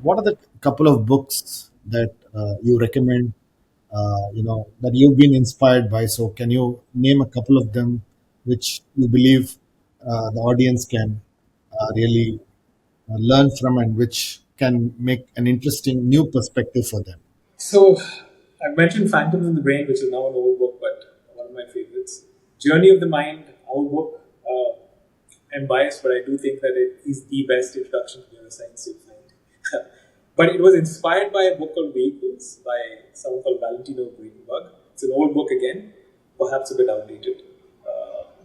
what are the couple of books that you recommend? That you've been inspired by. So, can you name a couple of them which you believe the audience can really learn from and which can make an interesting new perspective for them? So I mentioned Phantoms in the Brain, which is now an old book, but one of my favorites. Journey of the Mind, old book. I'm biased, but I do think that it is the best introduction to neuroscience you'll find. But it was inspired by a book called Vehicles by someone called Valentino Greenberg. It's an old book again, perhaps a bit outdated,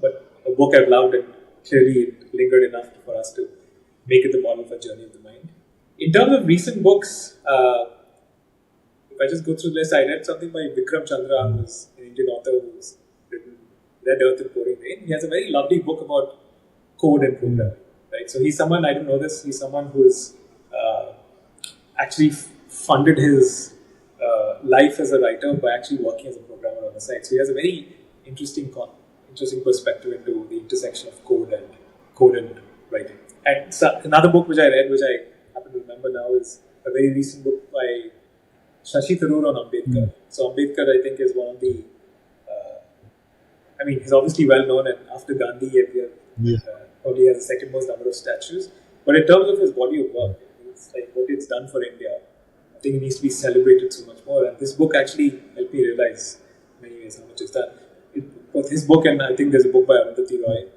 but a book I've loved, and clearly it lingered enough for us to make it the model for Journey of the Mind. In terms of recent books, if I just go through the list, I read something by Vikram Chandra, who's an Indian author who's written Red Earth and Pouring Rain. He has a very lovely book about code and programming. Right? So he's someone, I didn't know this, he's someone who's actually funded his life as a writer by actually working as a programmer on the side. So he has a very interesting perspective into the intersection of code and writing. And so another book which I read, which I happen to remember now, is a very recent book by Shashi Tharoor on Ambedkar. So Ambedkar, I think, is one of the. He's obviously well known, and after Gandhi, probably has the second most number of statues. But in terms of his body of work, it's like what it's done for India. I think it needs to be celebrated so much more. And this book actually helped me realize, in many ways, how much it's done. Both his book and I think there's a book by Arundhati Roy,